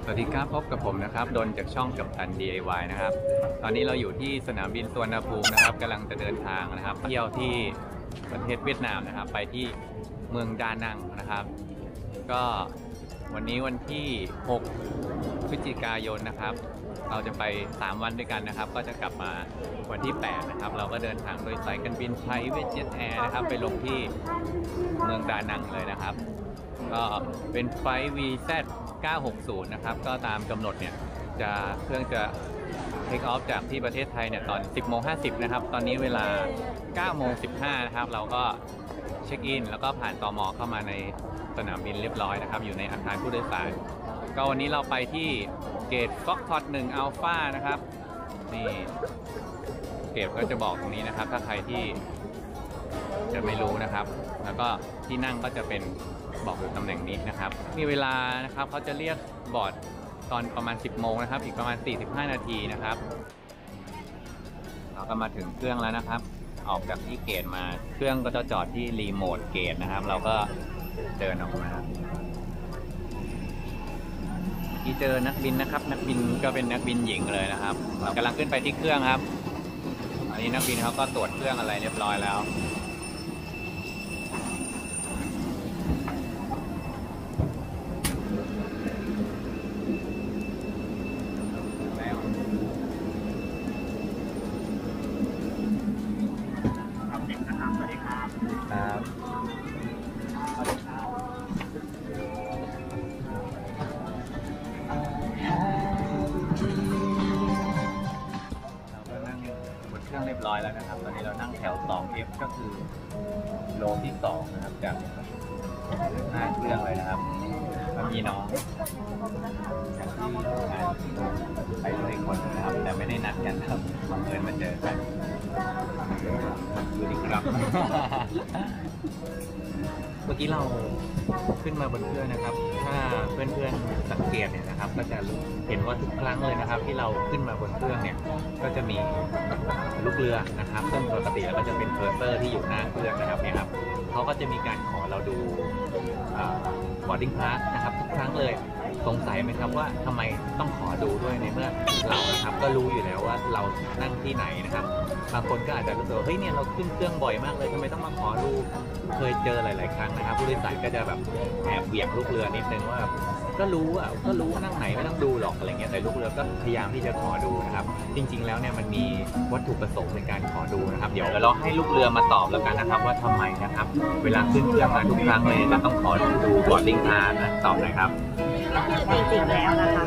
สวัสดีครับพบกับผมนะครับดนจากช่องกัปตัน DIY นะครับตอนนี้เราอยู่ที่สนามบินสุวรรณภูมินะครับกำลังจะเดินทางนะครับเที่ยวที่ประเทศเวียดนามนะครับไปที่เมืองดานังนะครับก็วันนี้วันที่6พฤศจิกายนนะครับเราจะไป3วันด้วยกันนะครับก็จะกลับมาวันที่8นะครับเราก็เดินทางโดยสายการบินไทยเวสเจ็ตแอร์นะครับไปลงที่เมืองดานังเลยนะครับก็เป็นไฟล์ VZ 960นะครับก็ตามกำหนดเนี่ยเครื่องจะเทคออฟจากที่ประเทศไทยเนี่ยตอน 10:50 นะครับตอนนี้เวลา 9:15 นะครับเราก็เช็คอินแล้วก็ผ่านตม.เข้ามาในสนามบินเรียบร้อยนะครับอยู่ในอาคารผู้โดยสารก็วันนี้เราไปที่เกตฟ็อกพอต1 Alpha นะครับนี่เกตก็จะบอกตรงนี้นะครับถ้าใครที่จะไม่รู้นะครับแล้วก็ที่นั่งก็จะเป็นบอกอยู่ตำแหน่งนี้นะครับมีเวลานะครับเขาจะเรียกบอร์ดตอนประมาณ 10 โมงนะครับอีกประมาณ 45 นาทีนะครับเราก็มาถึงเครื่องแล้วนะครับออกจากที่เกตมาเครื่องก็จะจอดที่รีโมทเกตนะครับเราก็เดินออกมาที่เจอนักบินนะครับนักบินก็เป็นนักบินหญิงเลยนะครับเรากำลังขึ้นไปที่เครื่องครับอันนี้นักบินเขาก็ตรวจเครื่องอะไรเรียบร้อยแล้วเรียบร้อยแล้วนะครับตอนนี้เรานั่งแถว 2F ก็คือโลที่2นะครับจากหน้าเครื่องเลยนะครับแล้วมีน้องไปด้วยคนนะครับแต่ไม่ได้นัดกันครับบังเอิญมาเจอกันดูดิครับ เมื่อกี้เราขึ้นมาบนเครื่องนะครับถ้าเพื่อนๆสังเกตเนี่ยนะครับก็จะเห็นว่าทุกครั้งเลยนะครับที่เราขึ้นมาบนเครื่องเนี่ยก็จะมีลูกเรือนะครับซึ่งปกติแล้วก็จะเป็นเพอร์เซอร์ที่อยู่หน้าเครื่องนะครับเนี่ยครับเขาก็จะมีการขอเราดูบอร์ดดิ้งพาสนะครับทุกครั้งเลยสงสัยไหมครับว่าทำไมต้องขอดูด้วยในเมื่อเรานะครับก็รู้อยู่แล้วว่าเรานั่งที่ไหนนะครับบางคนก็อาจจะรู้สึกว่าเฮ้ยเนี่ยเราขึ้นเครื่องบ่อยมากเลยทำไมต้องมาขอดูเคยเจอหลายๆครั้งนะครับผู้โดยสารก็จะแบบแอบเบี่ยงลูกเรือนิดนึงว่าก็รู้นั่งไหนไม่ต้องดูหรอกอะไรเงี้ยแต่ลูกเรือก็พยายามที่จะขอดูนะครับจริงๆแล้วเนี่ยมันมีวัตถุประสงค์ในการขอดูนะครับเดี๋ยวเราให้ลูกเรือมาตอบแล้วกันนะครับว่าทำไมนะครับเวลาขึ้นเครื่องมาทุกครั้งเลยจะต้องขอดูบอร์ดดิ้งพาสนะตอบหน่อยครับจริงๆแล้วนะคะ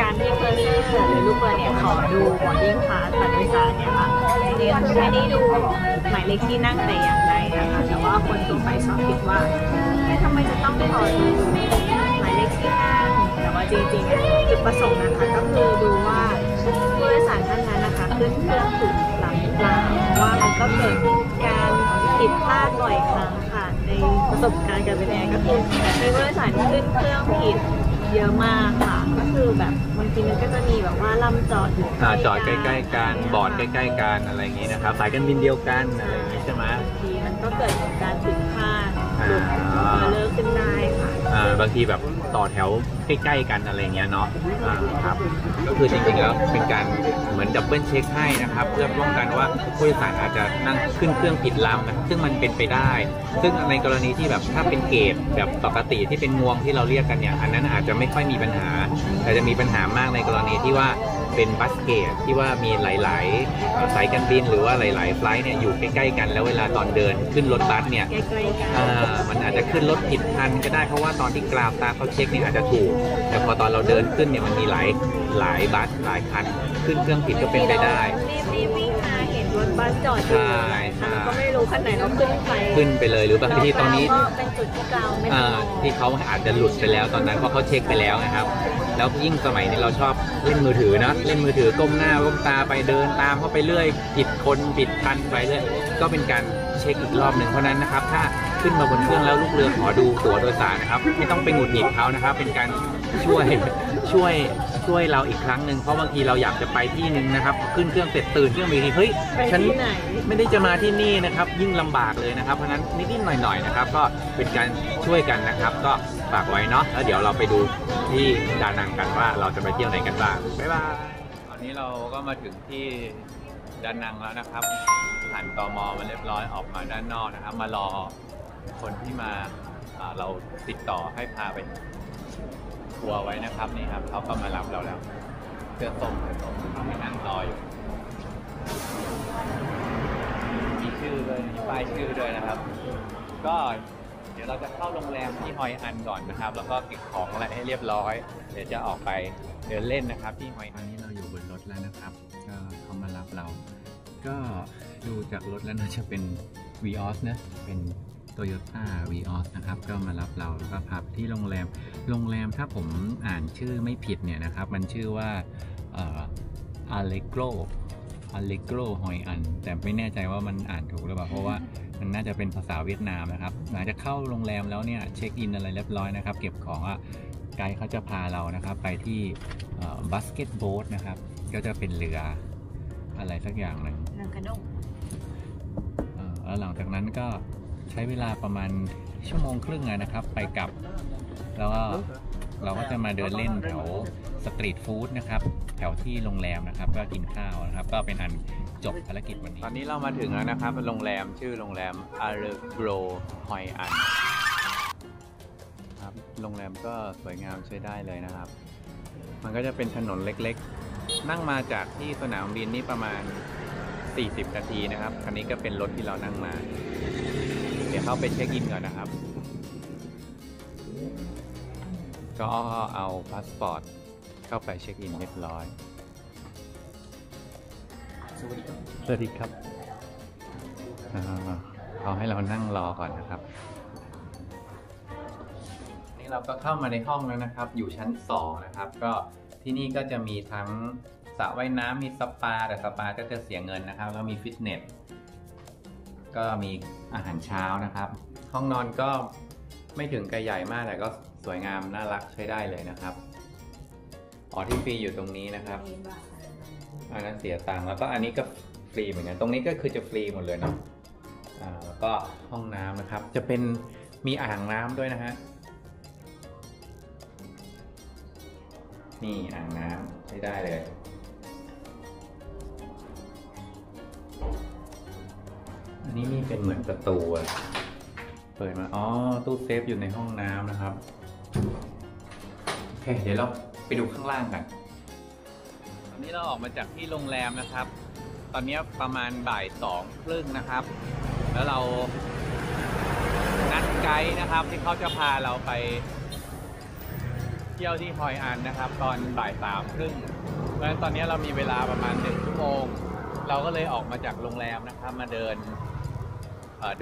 การที่เพอร์เซอร์หรือลูกเรือเนี่ยขอดูบอร์ดดิ้งพาสบัตรโดยสารเนี่ยค่ะจริงๆคือไม่ได้ดูหมายเลขที่นั่งแต่อย่างใดนะคะแต่ว่าคนทั่วไปชอบคิดว่าทำไมจะต้องขอดูหมายเลขที่นั่งแต่ว่าจริงๆจุดประสงค์นะคะก็คือดูว่าผู้โดยสารท่านนั้นนะคะขึ้นเครื่องถูกหลังหรือเปล่าว่ามันก็เกิดการผิดพลาดบ่อยครั้งค่ะในประสบการณ์การบินแอร์ก็คือมีผู้โดยสารขึ้นเครื่องผิดเยอะมากค่ะก็คือแบบบางทีมันก็จะมีแบบว่าลำจอดอยู่จอดใกล้ๆกันบอร์ดใกล้ๆกันอะไรอย่างนี้นะครับสายการบินเดียวกันอะไรอย่างนี้ใช่ไหมบางทีมันก็เกิดการผิดพลาดเลิกขึ้นได้ค่ะบางทีแบบต่อแถวใกล้ๆกันอะไรเงี้ยเนาะครับก็คือจริงๆแล้วเป็นการเหมือนดับเบิลเช็คให้นะครับเพื่อป้องกันว่าผู้โดยสารอาจจะนั่งขึ้นเครื่องผิดลำนะซึ่งมันเป็นไปได้ซึ่งในกรณีที่แบบถ้าเป็นเกตแบบปกติที่เป็นงวงที่เราเรียกกันเนี่ยอันนั้นอาจจะไม่ค่อยมีปัญหาแต่จะมีปัญหามากในกรณีที่ว่าเป็นบัสเกตที่ว่ามีหลายๆสายการบินหรือว่าหลายๆไฟล์เนี่ยอยู่ใกล้ๆกันแล้วเวลาตอนเดินขึ้นรถบัสเนี่ยมันอาจจะขึ้นรถผิดคันก็ได้เพราะว่าตอนที่กราวตาเขาเช็คเนี่ยอาจจะถูกแต่พอตอนเราเดินขึ้นเนี่ยมันมีหลายบัสหลายคันขึ้นเครื่องผิดก็เป็นไปได้รีบวิ่งมาเห็นรถบัสจอดอยู่ก็ไม่รู้คันไหนเราขึ้นไปเลยหรือบางทีตอนนี้เป็นจุดที่กราวไม่ที่เขาอาจจะหลุดไปแล้วตอนนั้นเพราะเขาเช็คไปแล้วนะครับแล้วยิ่งสมัยนี้เราชอบเล่นมือถือนะเล่นมือถือก้มหน้าก้มตาไปเดินตามเข้าไปเรื่อยผิดคนผิดคันไปเรื่อยก็เป็นการเช็คอีกรอบหนึ่งเพราะนั้นนะครับถ้าขึ้นมาบนเครื่องแล้วลูกเรือขอดูตั๋วโดยสารนะครับไม่ต้องไปหงุดหงิดเขานะครับเป็นการช่วยเราอีกครั้งหนึ่งเพราะบางทีเราอยากจะไปที่นึงนะครับขึ้นเครื่องเสร็จตื่นเครื่องมีทีเฮ้ยฉันไม่ได้จะมาที่นี่นะครับยิ่งลำบากเลยนะครับเพราะนั้นนิดๆหน่อยๆนะครับก็เป็นการช่วยกันนะครับก็ไป ฝากไว้เนาะแล้วเดี๋ยวเราไปดูที่ดานังกันว่าเราจะไปเที่ยวไหนกันบ้างบ๊ายบายตอนนี้เราก็มาถึงที่ดานังแล้วนะครับผ่านตม.มาเรียบร้อยออกมาด้านนอกนะครับมารอคนที่มาเราติดต่อให้พาไปทัวร์ไว้นะครับนี่ครับเขาก็มารับเราแล้วเสื้อส้มมานั่งรออยู่มีชื่อด้วยมีป้ายชื่อด้วยนะครับก็เดี๋ยวเราจะเข้าโรงแรมที่ฮอยอันก่อนนะครับแล้วก็เก็บของอะไรให้เรียบร้อยเดี๋ยวจะออกไปเดินเล่นนะครับที่ฮอยอันนี้เราอยู่บนรถแล้วนะครับก็เขามารับเราก็ดูจากรถแล้วน่าจะเป็น Vios นะเป็นToyota Vios นะครับก็มารับเราแล้วก็พาไปที่โรงแรมถ้าผมอ่านชื่อไม่ผิดเนี่ยนะครับมันชื่อว่าAllegro ฮอยอันแต่ไม่แน่ใจว่ามันอ่านถูกหรือเปล่าเพราะว่ามันน่าจะเป็นภาษาเวียดนามนะครับหลังจากเข้าโรงแรมแล้วเนี่ยเช็คอินอะไรเรียบร้อยนะครับเก็บของไกด์เขาจะพาเรานะครับไปที่บาสเกตโบ๊ทนะครับก็จะเป็นเรืออะไรสักอย่างหนึ่งเรือกระด้งแล้วหลังจากนั้นก็ใช้เวลาประมาณชั่วโมงครึ่งนะครับไปกลับแล้วก็เราก็จะมาเดินเล่นแถวสตรีทฟู้ดนะครับแถวที่โรงแรมนะครับก็กินข้าวนะครับก็เป็นอันจบภารกิจวันนี้ตอนนี้เรามาถึงแล้วนะครับโรงแรมชื่อโรงแรม Allegro ฮอยอันครับโรงแรมก็สวยงามใช้ได้เลยนะครับมันก็จะเป็นถนนเล็กๆนั่งมาจากที่สนามบินนี่ประมาณ40 นาทีนะครับคันนี้ก็เป็นรถที่เรานั่งมาเดี๋ยวเข้าไปเช็คอินก่อนนะครับก็เอาพาสปอร์ตเข้าไปเช็คอินเรียบร้อยสวัสดีครับเขาให้เรานั่งรอก่อนนะครับนี่เราก็เข้ามาในห้องแล้วนะครับอยู่ชั้น2นะครับก็ที่นี่ก็จะมีทั้งสระว่ายน้ำมีสปาแต่สปาก็จะเสียเงินนะครับแล้วมีฟิตเนสก็มีอาหารเช้านะครับห้องนอนก็ไม่ถึงกับใหญ่มากแต่ก็สวยงามน่ารักใช้ได้เลยนะครับที่ฟรีอยู่ตรงนี้นะครับอันนั้นเสียตังค์แล้วก็อันนี้ก็ฟรีเหมือนกันตรงนี้ก็คือจะฟรีหมดเลยเนาะแล้วก็ห้องน้ำนะครับจะเป็นมีอ่างน้ำด้วยนะฮะนี่อ่างน้ำใช้ได้เลยอันนี้นี่เป็นเหมือนประตูเปิดมาตู้เซฟอยู่ในห้องน้ำนะครับโอเคเดี๋ยวเราไปดูข้างล่างกันตอนนี้เราออกมาจากที่โรงแรมนะครับตอนนี้ประมาณบ่าย 2:30นะครับแล้วเรานัดไกด์นะครับที่เขาจะพาเราไปเที่ยวที่ฮอยอันนะครับตอนบ่าย 3:30เพราะฉะนั้นตอนนี้เรามีเวลาประมาณ1 ชั่วโมงเราก็เลยออกมาจากโรงแรมนะครับมาเดิน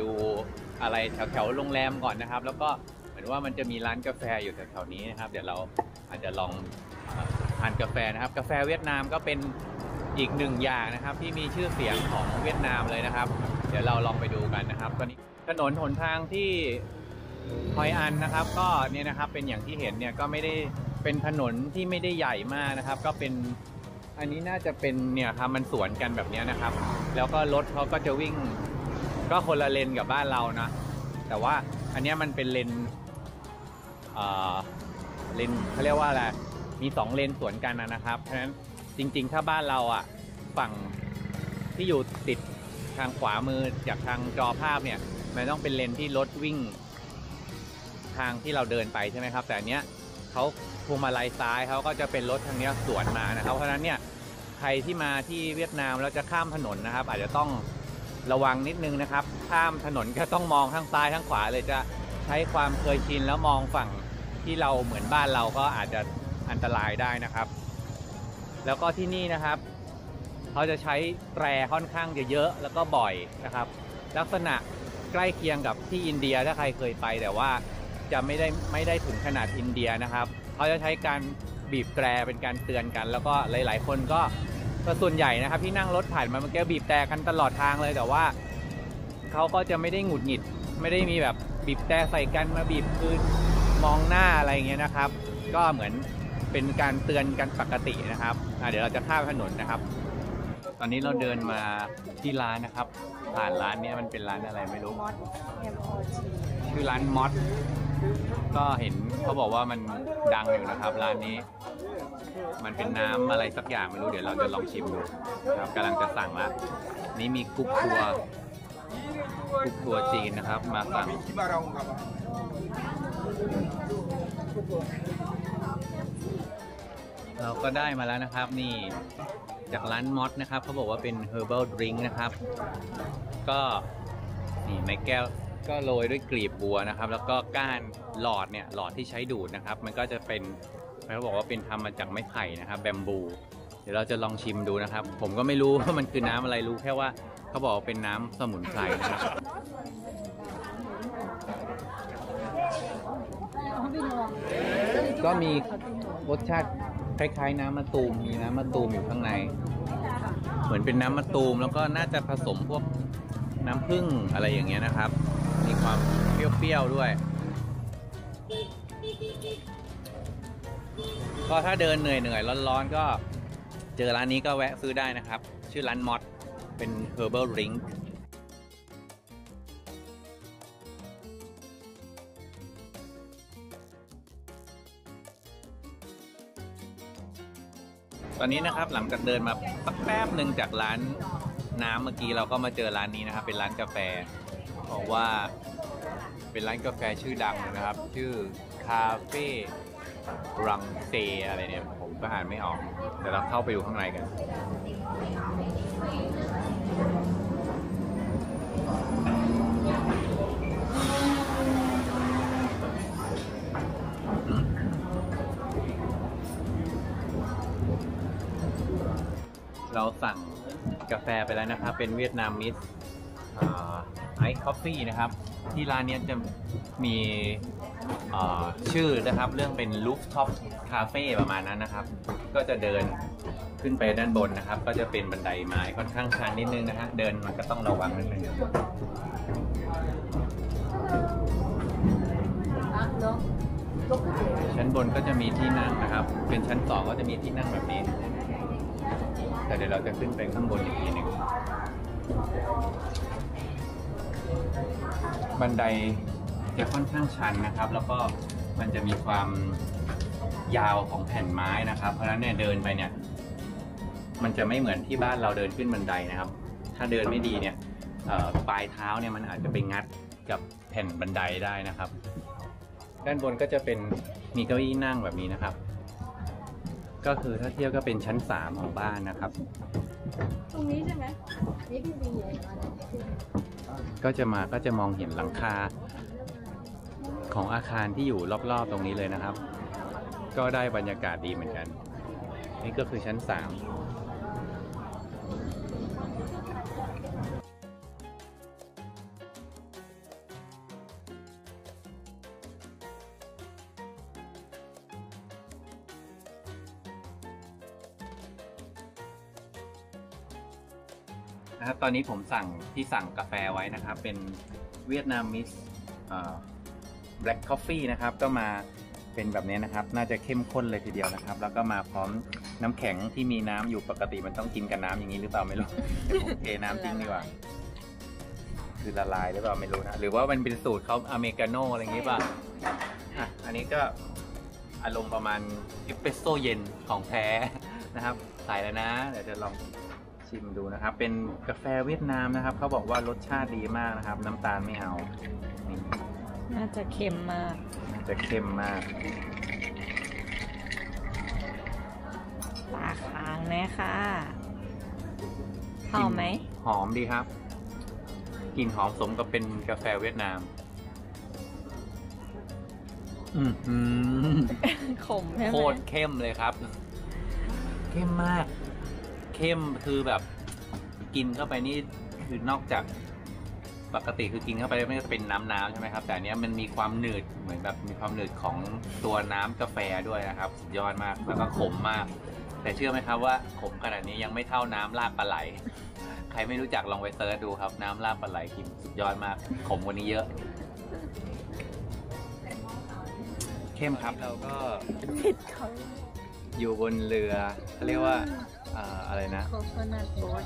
ดูอะไรแถวโรงแรมก่อนนะครับแล้วก็เหมือนว่ามันจะมีร้านกาแฟอยู่แถวๆนี้นะครับเดี๋ยวเราอาจจะลองทานกาแฟนะครับกาแฟเวียดนามก็เป็นอีกหนึ่งอย่างนะครับที่มีชื่อเสียงของเวียดนามเลยนะครับเดี๋ยวเราลองไปดูกันนะครับตอนนี้ถนนหนทางที่ฮอยอันนะครับก็เนี่ยนะครับเป็นอย่างที่เห็นเนี่ยก็ไม่ได้เป็นถนนที่ไม่ได้ใหญ่มากนะครับก็เป็นอันนี้น่าจะเป็นเนี่ยครับมันสวนกันแบบนี้นะครับแล้วก็รถเขาก็จะวิ่งก็คนละเลนกับบ้านเรานะแต่ว่าอันนี้มันเป็นเลนเขาเรียกว่าอะไรมี2 เลนสวนกันนะครับเพราะฉะนั้นจริงๆถ้าบ้านเราฝั่งที่อยู่ติดทางขวามือจากทางจอภาพเนี่ยมันต้องเป็นเลนที่รถวิ่งทางที่เราเดินไปใช่ไหมครับแต่อันเนี้ยเขาพวงมาลัยซ้ายเขาก็จะเป็นรถทางนี้สวนมานะครับเพราะฉะนั้นเนี่ยใครที่มาที่เวียดนามแล้วจะข้ามถนนนะครับอาจจะต้องระวังนิดนึงนะครับข้ามถนนก็ต้องมองทั้งซ้ายทั้งขวาเลยจะใช้ความเคยชินแล้วมองฝั่งที่เราเหมือนบ้านเราก็อาจจะอันตรายได้นะครับแล้วก็ที่นี่นะครับเขาจะใช้แตรค่อนข้างจะเยอะแล้วก็บ่อยนะครับลักษณะใกล้เคียงกับที่อินเดียถ้าใครเคยไปแต่ว่าจะไม่ได้ถึงขนาดอินเดียนะครับเขาจะใช้การบีบแตรเป็นการเตือนกันแล้วก็หลายๆคนก็ส่วนใหญ่นะครับที่นั่งรถผ่านมาเมื่อกี้บีบแตรกันตลอดทางเลยแต่ว่าเขาก็จะไม่ได้หงุดหงิดไม่ได้มีแบบบีบแตรใส่กันมาบีบคืนมองหน้าอะไรเงี้ยนะครับก็เหมือนเป็นการเตือนกันปกตินะครับเดี๋ยวเราจะข้ามถนนนะครับตอนนี้เราเดินมาที่ร้านนะครับผ่านร้านนี้มันเป็นร้านอะไรไม่รู้ชื่อร้านมอส ก็เห็นเขาบอกว่ามันดังอยู่นะครับร้านนี้มันเป็นน้ำอะไรสักอย่างไม่รู้เดี๋ยวเราจะลองชิมดูครับกำลังจะสั่งละนี่มีกุ๊กทัวจีนนะครับมาสั่งเราก็ได้มาแล้วนะครับนี่จากร้านมอสนะครับเขาบอกว่าเป็น herbal drink นะครับก็นี่ในแก้วก็โรยด้วยกลีบบัวนะครับแล้วก็ก้านหลอดเนี่ยหลอดที่ใช้ดูดนะครับมันก็จะเป็นเขาบอกว่าเป็นทำมาจากไม้ไผ่นะครับแบมบูเดี๋ยวเราจะลองชิมดูนะครับผมก็ไม่รู้ว่ามันคือน้ำอะไรรู้แค่ว่าเขาบอกว่าเป็นน้ำสมุนไพรนะครับก็มีรสชาติคล้ายๆน้ำมะตูมมีน้ำมะตูมอยู่ข้างในเหมือนเป็นน้ำมะตูมแล้วก็น่าจะผสมพวกน้ำผึ้งอะไรอย่างเงี้ยนะครับมีความเปรี้ยวๆด้วยก็ถ้าเดินเหนื่อยๆร้อนๆก็เจอร้านนี้ก็แวะซื้อได้นะครับชื่อร้านมอสเป็น herbal drink ตอนนี้นะครับหลังจากเดินมาสักแป๊บหนึ่งจากร้านน้ำเมื่อกี้เราก็มาเจอร้านนี้นะครับเป็นร้านกาแฟบอกว่าเป็นร้านกาแฟชื่อดังนะครับชื่อคาเฟ่รังเซอะไรเนี่ยผมก็อ่านไม่ออกเดี๋ยวเราเข้าไปดูข้างในกันเราสั่งกาแฟไปแล้วนะครับเป็นเวียดนามิสไอซ์คอฟฟี่นะครับที่ร้านนี้จะมีชื่อนะครับเรื่องเป็น Rooftop Cafe ประมาณนั้นนะครับก็จะเดินขึ้นไปด้านบนนะครับก็จะเป็นบันไดไม้ค่อนข้างชันนิดนึงนะฮะเดินมันก็ต้องระวังนิดนึงชั้นบนก็จะมีที่นั่งนะครับเป็นชั้น2ก็จะมีที่นั่งแบบนี้แต่เดี๋ยวเราจะขึ้นไปข้างบนอีกทีหนึ่งบันไดจะค่อนข้างชันนะครับแล้วก็มันจะมีความยาวของแผ่นไม้นะครับเพราะฉะนั้นเนี่ยเดินไปเนี่ยมันจะไม่เหมือนที่บ้านเราเดินขึ้นบันไดนะครับถ้าเดินไม่ดีเนี่ยปลายเท้าเนี่ยมันอาจจะไปงัดกับแผ่นบันไดได้นะครับด้านบนก็จะเป็นมีเก้าอี้นั่งแบบนี้นะครับก็คือถ้าเทียบก็เป็นชั้น3ของบ้านนะครับตรงนี้ใช่ไหมนี่พี่บีก็จะมองเห็นหลังคาของอาคารที่อยู่รอบๆตรงนี้เลยนะครับก็ได้บรรยากาศดีเหมือนกันนี่ก็คือชั้น3นะครับตอนนี้ผมสั่งกาแฟไว้นะครับเป็นเวียดนามิสแบล็คคอฟฟี่นะครับก็มาเป็นแบบนี้นะครับน่าจะเข้มข้นเลยทีเดียวนะครับแล้วก็มาพร้อมน้ำแข็งที่มีน้ำอยู่ปกติมันต้องกินกับน้ำอย่างนี้หรือเปล่าไม่รู้เดี๋ยวผมเทน้ำทิ้งดีกว่าคือละลายหรือเปล่าไม่รู้นะหรือว่ามันเป็นสูตรเขาอเมริกาโน่อะไรอย่างนี้ป่ะอันนี้ก็อารมณ์ประมาณเอสเปรสโซ่เย็นของแท้นะครับใส่แล้วนะเดี๋ยวจะลองชิมดูนะครับเป็นกาแฟเวียดนามนะครับเขาบอกว่ารสชาติดีมากนะครับน้ำตาลไม่เอาน่าจะเค็มมากน่าจะเค็มมากปลาค้างเลยค่ะหอมไหมหอมดีครับกลิ่นหอมสมกับเป็นกาแฟเวียดนามขมใช่ไหมโคตรเข้มเลยครับเข้มมากเข้มคือแบบกินเข้าไปนี่คือนอกจากปกติคือกินเข้าไปไม่ก็จะเป็นน้ำใช่ไหมครับแต่อันนี้มันมีความหนืดเหมือนแบบมีความหนืดของตัวน้ำกาแฟด้วยนะครับสุดยอดมากแล้วก็ขมมากแต่เชื่อไหมครับว่าขมขนาดนี้ยังไม่เท่าน้ำลาบปลาไหลใครไม่รู้จักลองไปเซิร์ชดูครับน้ำลาบปลาไหลกินสุดยอดมากขมกว่านี้เยอะเข้มครับเราก็อยู่บนเรือเขาเรียกว่าอะไรนะ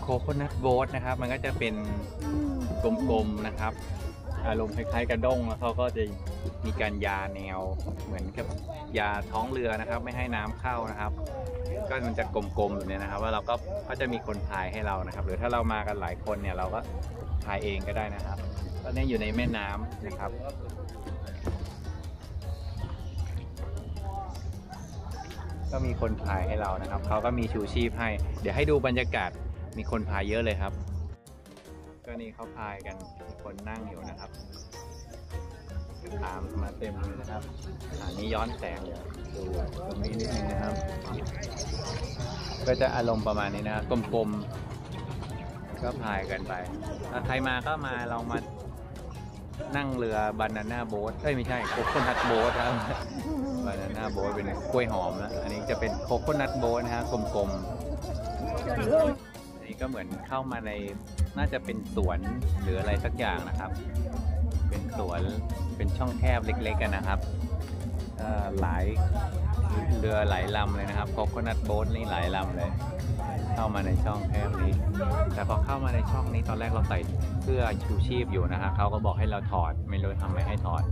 โคโคนัทโบ๊ทนะครับมันก็จะเป็นกลมๆนะครับ อารมณ์คล้ายๆกระด้งแล้วเขาก็จะมีการยาแนวเหมือนกับยาท้องเรือนะครับไม่ให้น้ำเข้านะครับก็มันจะกลมๆแบบนี้นะครับว่าเราก็จะมีคนพายให้เรานะครับหรือถ้าเรามากันหลายคนเนี่ยเราก็พายเองก็ได้นะครับตอนนี้อยู่ในแม่น้ำนะครับก็มีคนพายให้เรานะครับเขาก็มีชูชีพให้เดี๋ยวให้ดูบรรยากาศมีคนพายเยอะเลยครับก็นี่เขาพายกันมีคนนั่งอยู่นะครับตามมาเต็มเลยนะครับอันนี้ย้อนแสงเดี๋ยวดูตรงนี้นิดนึงนะครับก็จะอารมณ์ประมาณนี้นะครับกลมๆก็พายกันไปถ้าใครมาก็มาลองมานั่งเรือบานาน่าโบ๊ทไม่ใช่โคโคนัทโบ๊ทครับบานาน่าโบ๊ทเป็นกล้วยหอมนะอันนี้จะเป็นโคโคนัทโบ๊ทนะฮะกลมๆอันนี้ก็เหมือนเข้ามาในน่าจะเป็นสวนหรืออะไรสักอย่างนะครับเป็นสวนเป็นช่องแคบเล็กๆกันนะครับหลายเรือหลายลำเลยนะครับโคโคนัทโบ๊ทนี่หลายลำเลยเข้ามาในช่องแคบนี้แต่พอเข้ามาในช่องนี้ตอนแรกเราใส่เสื้อชูชีพอยู่นะฮะเขาก็บอกให้เราถอดไม่รู้ทำไมให้ถอด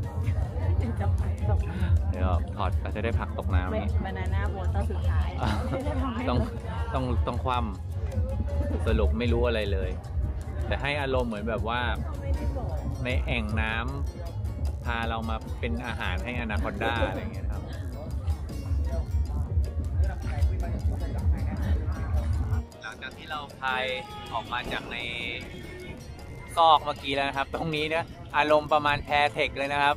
เดี๋ยวถอดเราจะได้ผักตกน้ำนี่บานาน่าโบ๊ทตอนสุดท้ายต้องคว่ำสรุปไม่รู้อะไรเลยแต่ให้อารมณ์เหมือนแบบว่าในแอ่งน้ำพาเรามาเป็นอาหารให้อนาคอนดาอะไรอย่างเงี้ยครับหลังจากที่เราพายออกมาจากในซอกเมื่อกี้แล้วนะครับตรงนี้เนี่ยอารมณ์ประมาณแพเทคเลยนะครับ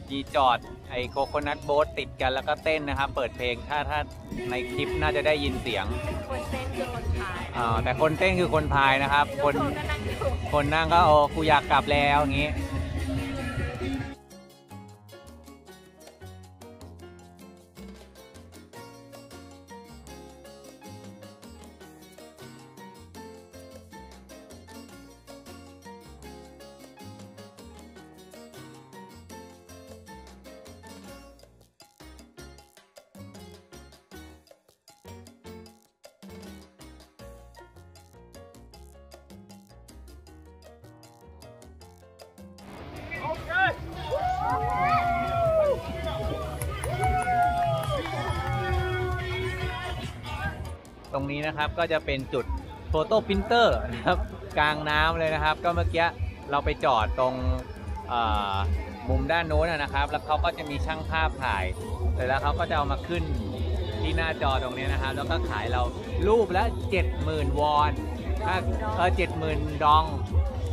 มีจอดไอโคโคนัทโบ๊ทติดกันแล้วก็เต้นนะครับเปิดเพลงถ้าในคลิปน่าจะได้ยินเสียงคนเต้นคือคนพายแต่คนเต้นคือคนพายนะครับคนนั่งก็โอ้กูอยากกลับแล้วอย่างงี้ตรงนี้นะครับก็จะเป็นจุดโฟโต้พิมพ์เตอร์นะครับกลางน้ำเลยนะครับก็เมื่อกี้เราไปจอดตรงมุมด้านโน้นนะครับแล้วเขาก็จะมีช่างภาพถ่ายเสร็จแล้วเขาก็จะเอามาขึ้นที่หน้าจอตรงนี้นะครับแล้วก็ขายเรารูปละ 70,000 วอนถ้า70,000 ดอง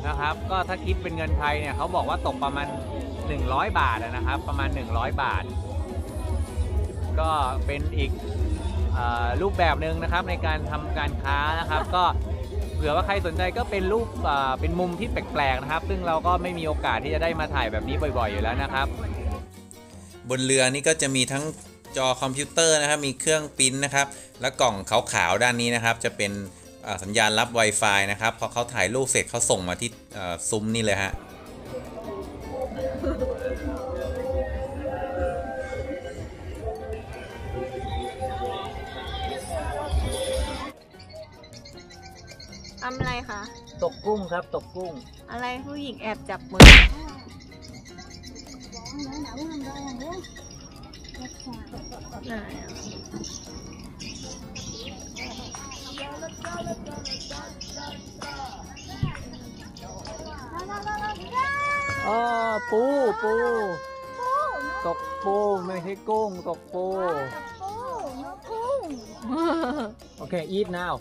นะครับก็ถ้าคิดเป็นเงินไทยเนี่ยเขาบอกว่าตกประมาณ100 บาทนะครับประมาณ100 บาทก็เป็นอีกรูปแบบหนึ่งนะครับในการทำการค้านะครับก็เผื่อว่าใครสนใจก็เป็นรูปเป็นมุมที่แปลกๆนะครับซึ่งเราก็ไม่มีโอกาสที่จะได้มาถ่ายแบบนี้บ่อยๆอยู่แล้วนะครับบนเรือนี่ก็จะมีทั้งจอคอมพิวเตอร์นะครับมีเครื่องปริ้นนะครับและกล่องขาวๆด้านนี้นะครับจะเป็นสัญญาณรับ Wi-Fi นะครับพอเขาถ่ายรูปเสร็จเขาส่งมาที่ซุ้มนี่เลยฮะทำอะไรคะตกกุ้งครับตกกุ้งอะไรผู้หญิงแอบจับมือปูตกปูไม่ใช่กุ้งตกปูโอเค eat now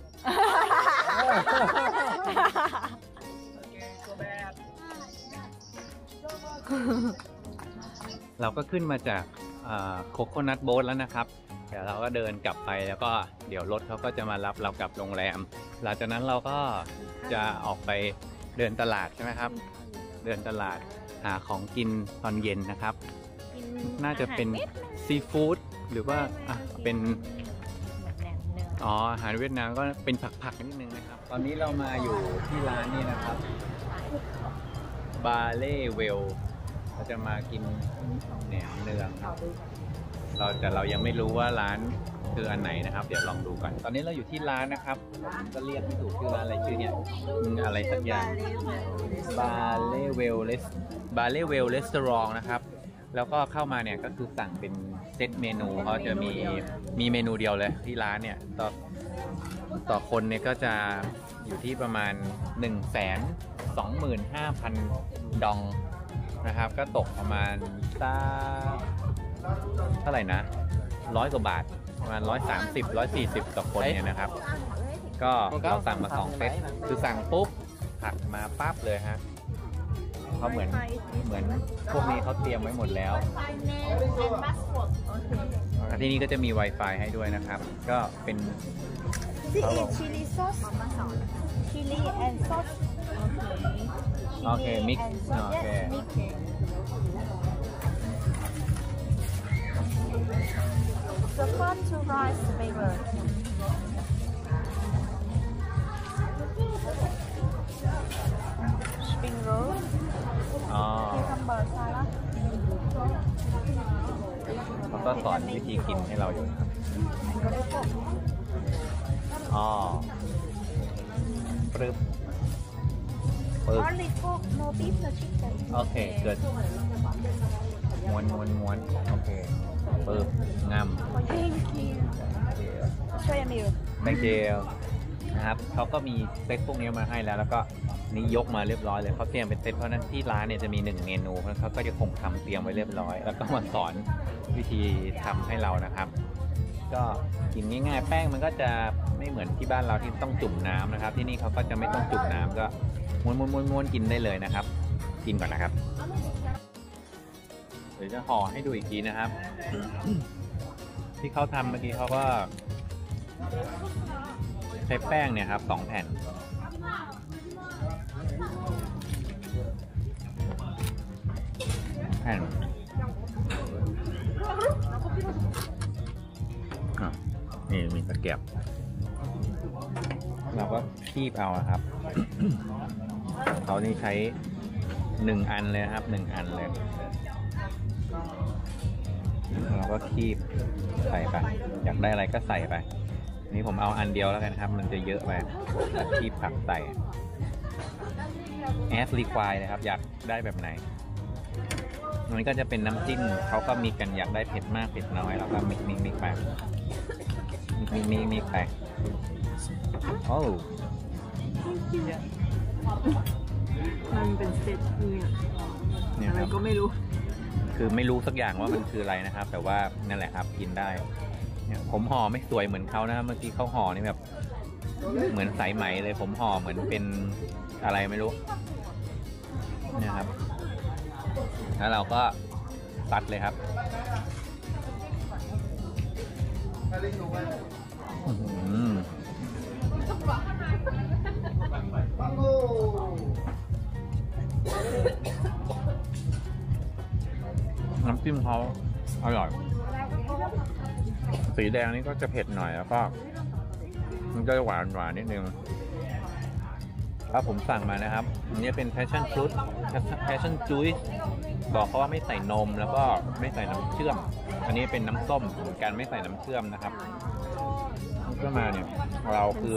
เราก็ขึ้นมาจากโคโคนัทโบ๊ทแล้วนะครับเดี๋ยวเราก็เดินกลับไปแล้วก็เดี๋ยวรถเขาก็จะมารับเรากลับโรงแรมหลังจากนั้นเราก็จะออกไปเดินตลาดใช่ไหมครับเดินตลาดหาของกินตอนเย็นนะครับน่าจะเป็นซีฟู้ดหรือว่าเป็นอาหารเวียดนามก็เป็นผักๆนิดนึงนะครับตอนนี้เรามาอยู่ที่ร้านนี้นะครับบาเล่เวลเราจะมากินแหนมเนืองเรายังไม่รู้ว่าร้านคืออันไหนนะครับเดี๋ยวลองดูก่อนตอนนี้เราอยู่ที่ร้านนะครับก็เรียกไม่ถูกชื่อร้านอะไรชื่อเนี่ยอะไรสักอย่างบาเล่เวล บาเล่เวลรีสอร์ทนะครับแล้วก็เข้ามาเนี่ยก็คือสั่งเป็นเซตเมนูเขาจะมีเมนูเดียวเลยที่ร้านเนี่ยต่อคนเนี่ยก็จะอยู่ที่ประมาณ 125,000 ดองนะครับก็ตกประมาณเท่าไหร่นะ100 กว่าบาทประมาณ130-140ต่อคนเนี่ยนะครับก็เราสั่งมา2 เซตคือสั่งปุ๊บผักมาปั๊บเลยฮะเขาเหมือนพวกนี้เขาเตรียมไว้หมดแล้วที่นี่ก็จะมี Wi-Fi ให้ด้วยนะครับก็เป็นchili sauce chili and sauce โอเคมิกซ์โอเคthe fun to rice flavor spring roll อ๋อ cucumber salad เขาก็สอนวิธีกินให้เราอยู่นะครับอ๋อปึ๊บ only pork no beef no chicken โอเคเกิดม้วนโอเคปึ๊บงาม thank you ช่วยมิว แบงเจลนะครับเขาก็มีเซตพวกนี้มาให้แล้วก็นี่ยกมาเรียบร้อยเลยเขาเตรียมเป็นเซตเพราะนั้นที่ร้านเนี่ยจะมี1 เมนูแล้วเขาก็จะคงทำเตรียมไว้เรียบร้อยแล้วก็มาสอนวิธีทำให้เรานะครับก็กินง่ายๆแป้งมันก็จะไม่เหมือนที่บ้านเราที่ต้องจุ่มน้ำนะครับที่นี่เขาก็จะไม่ต้องจุ่มน้ำก็ม้วนกินได้เลยนะครับกินก่อนนะครับเดี๋ยวจะห่อให้ดูอีกทีนะครับ ที่เขาทำเมื่อกี้เขาก็ใช้แป้งเนี่ยครับ2 แผ่นนี่มีตะเกียบเราก็คีบเอาครับ เขานี่ใช้1 อันเลยครับ1 อันเลยเราก็คีบใส่ไปอยากได้อะไรก็ใส่ไปนี่ผมเอาอันเดียวแล้วกันครับมันจะเยอะไปคีบผักใส่as required นะครับอยากได้แบบไหนมันก็จะเป็นน้ำจิ้มเขาก็มีกันอยากได้เผ็ดมากเผ็ดน้อยแล้วก็มิกไปมิกไปโอ้มันเป็นเซตเนี่ยอะไรก็ไม่รู้คือไม่รู้สักอย่างว่ามันคืออะไรนะครับแต่ว่านั่นแหละครับกินได้เนี่ยผมห่อไม่สวยเหมือนเขานะเมื่อกี้เขาห่อนี่แบบเหมือนสายไหมเลยผมห่อเหมือนเป็นอะไรไม่รู้เนี่ยครับแล้วเราก็ตัดเลยครับน้ำจิ้มเขาอร่อยสีแดงนี่ก็จะเผ็ดหน่อยแล้วก็มันก็จะหวานนิดนึงแล้วผมสั่งมานะครับอันนี้เป็น passion fruit passion juice บอกเขาว่าไม่ใส่นมแล้วก็ไม่ใส่น้ำเชื่อมอันนี้เป็นน้ำส้มเหมือนกันไม่ใส่น้ำเชื่อมนะครับก็มาเนี่ยเราคือ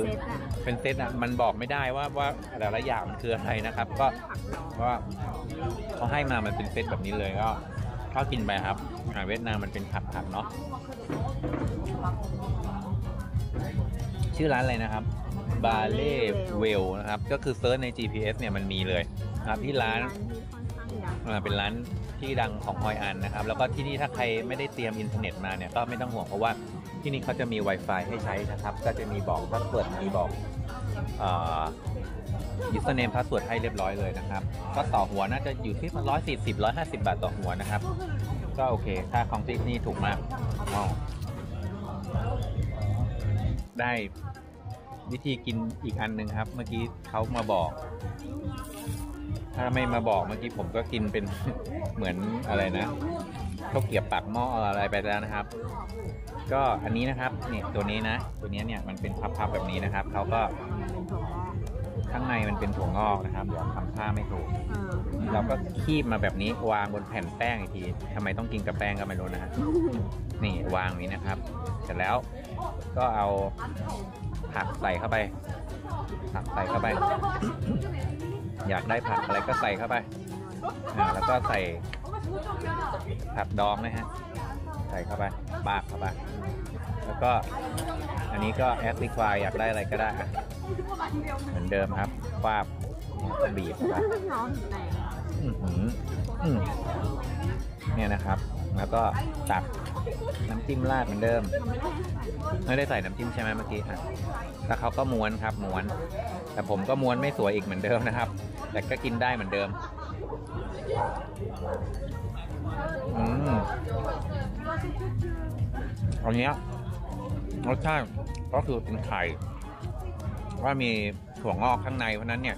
เป็นเซตอ่ะมันบอกไม่ได้ว่าแต่ละอย่างมันคืออะไรนะครับก็ว่าเขาให้มามันเป็นเซตแบบนี้เลยก็กินไปครับเวียดนามมันเป็นผักเนาะชื่อร้านอะไรนะครับบาเล่เวลนะครับก็คือเซิร์ชใน GPS เนี่ยมันมีเลยนะครับที่ร้านเป็นร้านที่ดังของฮอยอันนะครับแล้วก็ที่นี่ถ้าใครไม่ได้เตรียมอินเทอร์เน็ตมาเนี่ยก็ไม่ต้องห่วงเพราะว่าที่นี่เขาจะมี Wi-Fi ให้ใช้นะครับก็จะมีบอกพาสเวิร์ดมีบอกusername password ให้เรียบร้อยเลยนะครับก็ต่อหัวน่าจะอยู่ที่140-150 บาทต่อหัวนะครับก็โอเคค่าของที่นี่ถูกมากได้วิธีกินอีกอันหนึ่งครับเมื่อกี้เขามาบอกถ้าไม่มาบอกเมื่อกี้ผมก็กินเป็น เหมือนอะไรนะข้าวเกรียบปากหม้ออะไรไปแล้วนะครับก็อันนี้นะครับเนี่ยตัวนี้นะตัวนี้เนี่ยมันเป็นพับๆแบบนี้นะครับเขาก็ข้างในมันเป็นถั่วงอกนะครับเดี๋ยวทำท่าไม่ถูกเราก็คีบมาแบบนี้วางบนแผ่นแป้งอีกทีทำไมต้องกินกับแป้งก็ไม่รู้นะฮะนี่วางนี้นะครับเสร็จแล้วก็เอาผักใส่เข้าไปอยากได้ผักอะไรก็ใส่เข้าไป แล้วก็ใส่ผักดองนะฮะใส่เข้าไปปากเข้าไปแล้วก็อันนี้ก็แอปพลิควายอยากได้อะไรก็ได้เหมือนเดิมครับฟาบบีบไปเนี่ยนะครับแล้วก็ตักน้ำจิ้มราดเหมือนเดิมไม่ได้ใส่น้ำจิ้มใช่ไหมเมื่อกี้แล้วเขาก็ม้วนครับม้วนแต่ผมก็ม้วนไม่สวยอีกเหมือนเดิมนะครับแต่ก็กินได้เหมือนเดิมอันนี้รสชาติก็คือเป็นไข่ว่ามีถั่วงอกข้างในเพราะนั้นเนี่ย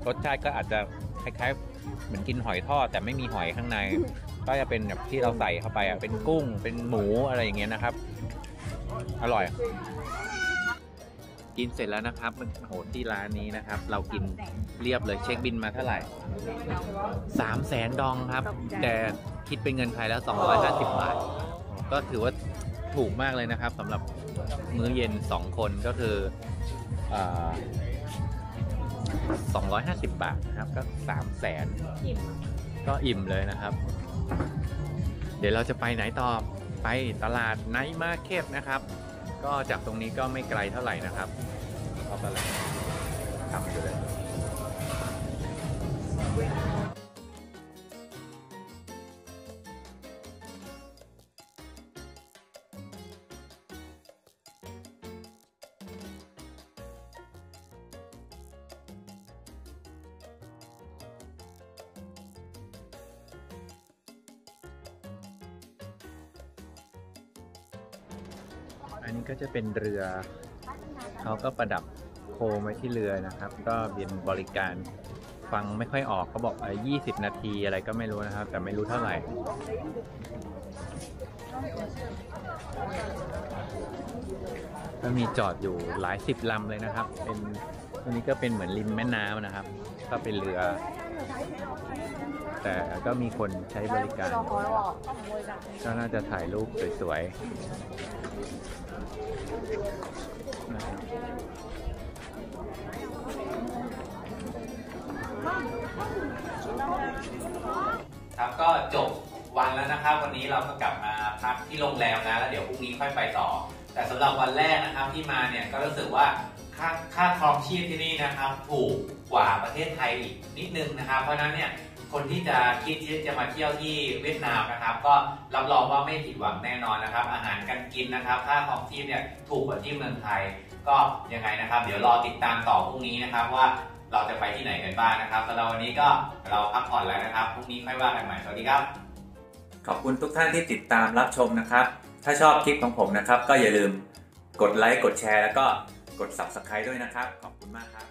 รสชาติก็อาจจะคล้ายๆเหมือนกินหอยทอดแต่ไม่มีหอยข้างในก็จะเป็นแบบที่เราใส่เข้าไปเป็นกุ้งเป็นหมูอะไรอย่างเงี้ยนะครับอร่อยกินเสร็จแล้วนะครับโหที่ร้านนี้นะครับเรากินเรียบเลยเช็คบินมาเท่าไหร่300,000 ดองครับแต่คิดเป็นเงินไทยแล้ว250 บาทก็ถือว่าถูกมากเลยนะครับสำหรับมื้อเย็น2 คนก็คือ250 บาทนะครับก็300,000ก็อิ่มเลยนะครับเดี๋ยวเราจะไปไหนต่อไปตลาดไนท์มาร์เก็ตนะครับก็จากตรงนี้ก็ไม่ไกลเท่าไหร่นะครับเอาไปเลยทำอยู่เลยอันนี้ก็จะเป็นเรือเขาก็ประดับโคมไว้ที่เรือนะครับก็เป็นบริการฟังไม่ค่อยออกเขาบอก20 นาทีอะไรก็ไม่รู้นะครับแต่ไม่รู้เท่าไหร่ก็มีจอดอยู่หลาย10 ลำเลยนะครับเป็นอันนี้ก็เป็นเหมือนริมแม่น้ำนะครับก็เป็นเรือแต่ก็มีคนใช้บริการก็น่าจะถ่ายรูปสวยๆครับก็จบวันแล้วนะครับวันนี้เราก็กลับมาพักที่โรงแรมนะแล้วเดี๋ยวพรุ่งนี้ค่อยไปต่อแต่สำหรับวันแรกนะครับที่มาเนี่ยก็รู้สึกว่าค่าครองชีพที่นี่นะครับถูกกว่าประเทศไทยอีกนิดนึงนะครับเพราะฉะนั้นเนี่ยคนที่จะคิดที่จะมาเที่ยวที่เวียดนามนะครับก็รับรองว่าไม่ผิดหวังแน่นอนนะครับอาหารการกินนะครับค่าครองชีพเนี่ยถูกกว่าที่เมืองไทยก็ยังไงนะครับเดี๋ยวรอติดตามต่อพรุ่งนี้นะครับว่าเราจะไปที่ไหนกันบ้างนะครับสำหรับวันนี้ก็เราพักผ่อนแล้วนะครับพรุ่งนี้ค่อยว่ากันใหม่สวัสดีครับขอบคุณทุกท่านที่ติดตามรับชมนะครับถ้าชอบคลิปของผมนะครับก็อย่าลืมกดไลค์กดแชร์แล้วก็กด Subscribe ด้วยนะครับขอบคุณมากครับ